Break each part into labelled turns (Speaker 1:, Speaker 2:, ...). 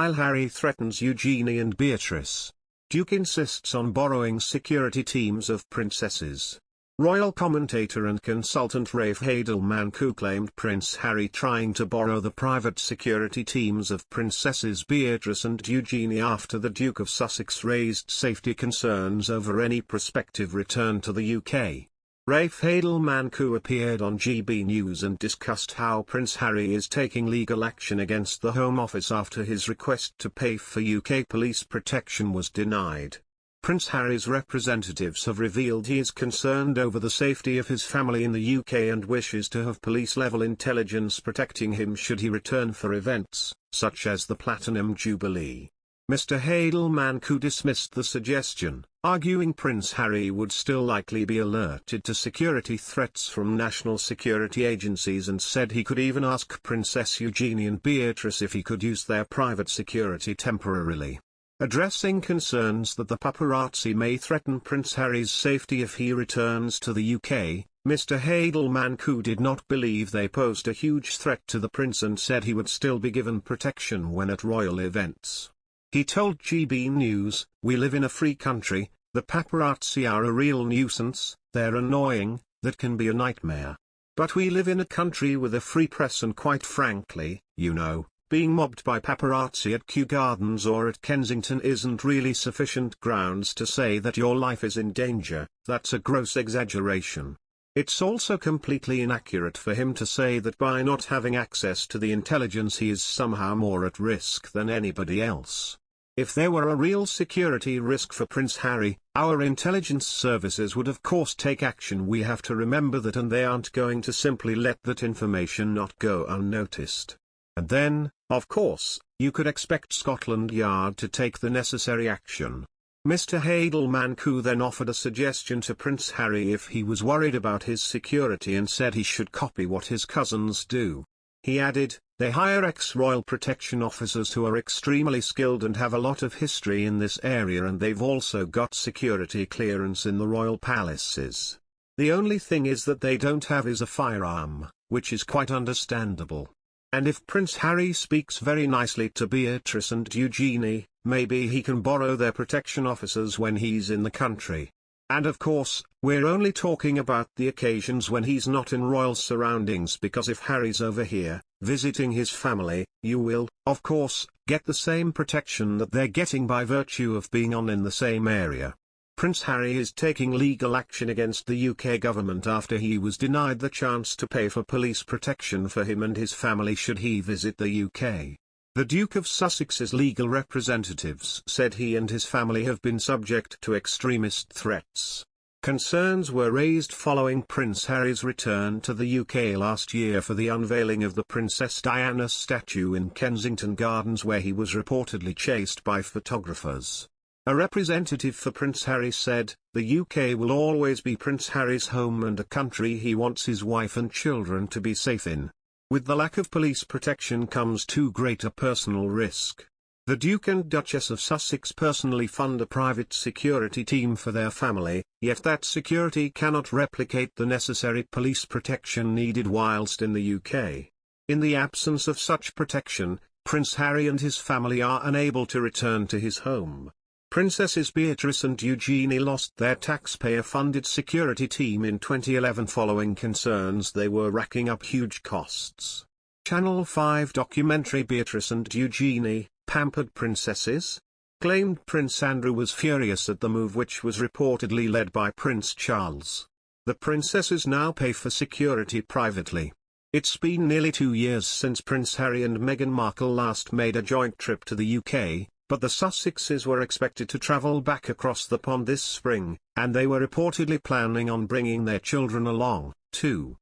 Speaker 1: while Harry threatens Eugenie and Beatrice. Duke insists on borrowing security teams of princesses. Royal commentator and consultant Rafe Heydel-Mankoo claimed Prince Harry trying to borrow the private security teams of Princesses Beatrice and Eugenie after the Duke of Sussex raised safety concerns over any prospective return to the UK. Rafe Heydel-Mankoo appeared on GB News and discussed how Prince Harry is taking legal action against the Home Office after his request to pay for UK police protection was denied. Prince Harry's representatives have revealed he is concerned over the safety of his family in the UK and wishes to have police-level intelligence protecting him should he return for events, such as the Platinum Jubilee. Mr. Heydel-Mankoo dismissed the suggestion, arguing Prince Harry would still likely be alerted to security threats from national security agencies and said he could even ask Princess Eugenie and Beatrice if he could use their private security temporarily. Addressing concerns that the paparazzi may threaten Prince Harry's safety if he returns to the UK, Mr. Heydel-Mankoo did not believe they posed a huge threat to the prince and said he would still be given protection when at royal events. He told GB News, "We live in a free country, the paparazzi are a real nuisance, they're annoying, that can be a nightmare. But we live in a country with a free press and quite frankly, you know, being mobbed by paparazzi at Kew Gardens or at Kensington isn't really sufficient grounds to say that your life is in danger, that's a gross exaggeration. It's also completely inaccurate for him to say that by not having access to the intelligence he is somehow more at risk than anybody else. If there were a real security risk for Prince Harry, our intelligence services would of course take action. We have to remember that, and they aren't going to simply let that information not go unnoticed. And then, of course, you could expect Scotland Yard to take the necessary action." Mr. Heydel-Mankoo then offered a suggestion to Prince Harry if he was worried about his security and said he should copy what his cousins do. He added, "They hire ex-royal protection officers who are extremely skilled and have a lot of history in this area, and they've also got security clearance in the royal palaces. The only thing is that they don't have is a firearm, which is quite understandable. And if Prince Harry speaks very nicely to Beatrice and Eugenie, maybe he can borrow their protection officers when he's in the country. And of course, we're only talking about the occasions when he's not in royal surroundings, because if Harry's over here, visiting his family, you will, of course, get the same protection that they're getting by virtue of being on in the same area." Prince Harry is taking legal action against the UK government after he was denied the chance to pay for police protection for him and his family should he visit the UK. The Duke of Sussex's legal representatives said he and his family have been subject to extremist threats. Concerns were raised following Prince Harry's return to the UK last year for the unveiling of the Princess Diana statue in Kensington Gardens, where he was reportedly chased by photographers. A representative for Prince Harry said, "The UK will always be Prince Harry's home and a country he wants his wife and children to be safe in. With the lack of police protection comes too great a personal risk. The Duke and Duchess of Sussex personally fund a private security team for their family, yet that security cannot replicate the necessary police protection needed whilst in the UK. In the absence of such protection, Prince Harry and his family are unable to return to his home." Princesses Beatrice and Eugenie lost their taxpayer-funded security team in 2011 following concerns they were racking up huge costs. Channel 5 documentary Beatrice and Eugenie, Pampered Princesses? Claimed Prince Andrew was furious at the move, which was reportedly led by Prince Charles. The princesses now pay for security privately. It's been nearly 2 years since Prince Harry and Meghan Markle last made a joint trip to the UK. But the Sussexes were expected to travel back across the pond this spring, and they were reportedly planning on bringing their children along, too.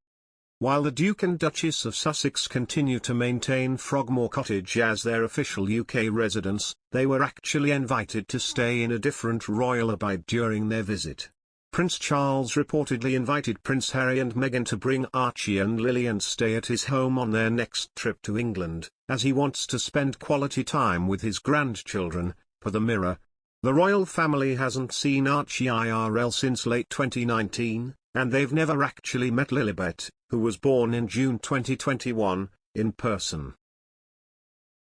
Speaker 1: While the Duke and Duchess of Sussex continue to maintain Frogmore Cottage as their official UK residence, they were actually invited to stay in a different royal abode during their visit. Prince Charles reportedly invited Prince Harry and Meghan to bring Archie and Lily and stay at his home on their next trip to England, as he wants to spend quality time with his grandchildren, per the Mirror. The royal family hasn't seen Archie IRL since late 2019, and they've never actually met Lilibet, who was born in June 2021, in person.